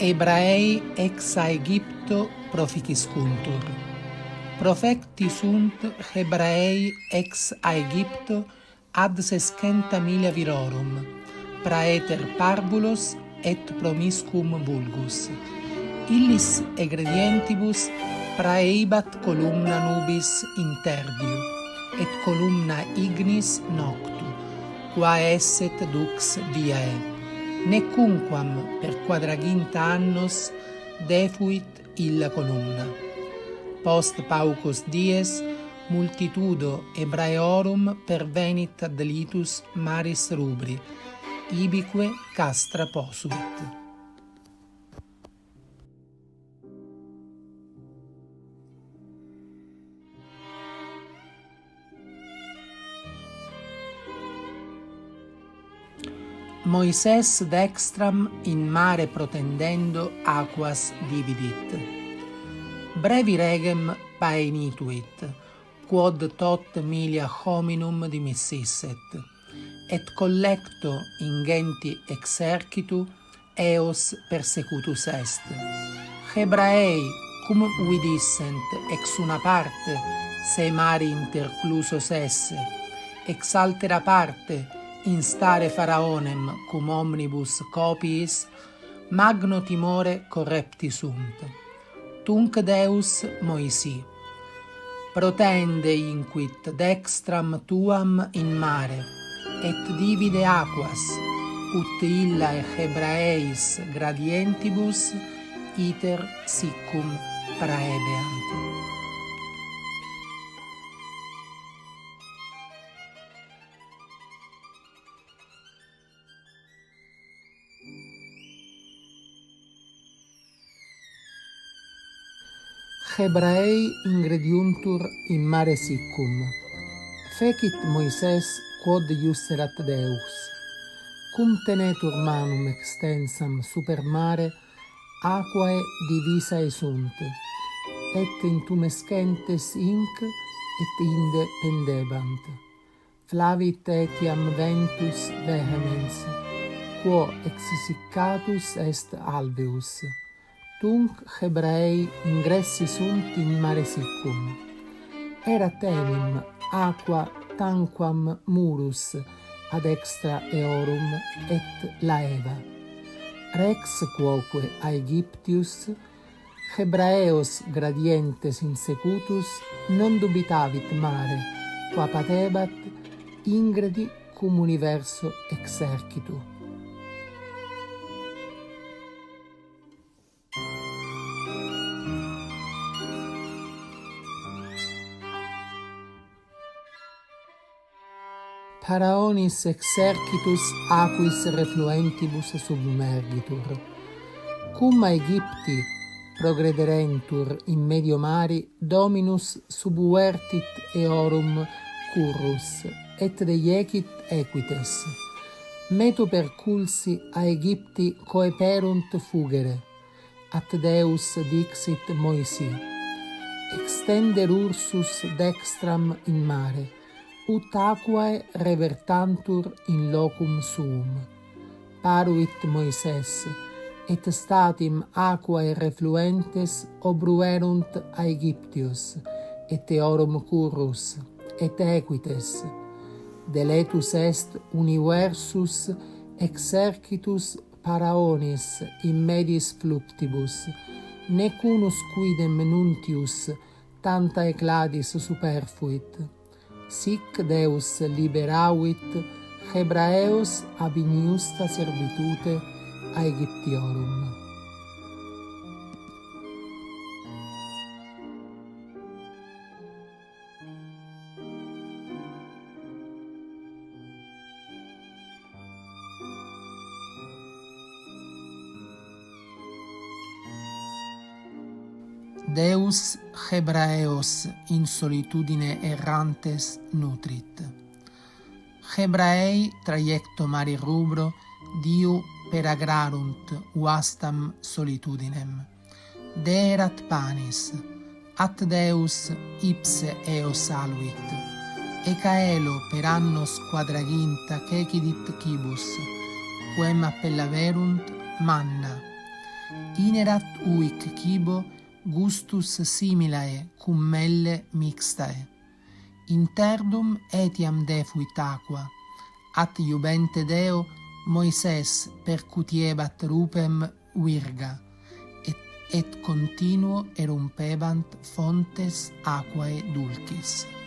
Hebraei ex Aegypto proficiscuntur. Profecti sunt Hebraei ex Aegypto ad sescenta milia virorum, praeter parvulos et promiscuum vulgus. Illis egredientibus praeibat columna nubis interdiu, et columna ignis noctu, qua esset dux viae. Necunquam per quadraginta annos defuit illa columna. Post paucos dies multitudo Hebraeorum pervenit ad litus maris rubri, ibique castra posuit. Moises dextram in mare protendendo aquas dividit. Brevi regem paenituit, quod tot milia hominum dimississet, et collecto ingenti exercitu eos persecutus est. Hebraei cum vidissent ex una parte se mari interclusos esse, ex altera parte instare Faraonem cum omnibus copiis, magno timore correpti sunt. Tunc Deus Moisi: protende inquit dextram tuam in mare, et divide aquas, ut illa Hebraeis gradientibus iter siccum praebeant. Hebraei ingrediuntur in mare siccum. Fecit Moises quod iusserat Deus. Cum tenetur manum extensam super mare, aquae divisae sunt, et intumescentes inc et inde pendebant. Flavit etiam ventus vehemens, quo exsiccatus est alveus. Tunc Hebraei ingressi sunt in mare siccum. Erat enim aqua tanquam murus ad extra eorum et laeva. Rex quoque Aegyptius Hebraeos gradientes insecutus non dubitavit mare, qua patebat ingredi cum universo exercitu. Paraonis exercitus aquis refluentibus submergitur. Cum Aegypti progrederentur in medio mari, Dominus subuertit eorum currus, et deiecit equites. Metu perculsi Aegypti coeperunt fugere, at Deus dixit Moisi: extender ursus dextram in mare, ut aquae revertantur in locum suum. Paruit Moises, et statim aquae refluentes obruerunt Aegyptios, et eorum currus, et equites. Deletus est universus exercitus Paraonis in medis fluctibus, nec unus quidem nuntius tanta ecladis superfuit. Sic Deus liberavit Hebraeos ab injusta servitute Aegyptiorum. Deus Hebraeos in solitudine errantes nutrit. Hebraei traiecto mari rubro diu peragrarunt vastam solitudinem. Deerat panis, at Deus ipse eo saluit, e caelo per annos quadraginta cecidit cibus, quem appellaverunt manna, inerat uic cibo gustus similae cum melle mixtae. Interdum etiam defuit aqua, at iubente Deo Moises percutiebat rupem virga, et continuo erumpebant fontes aquae dulcis.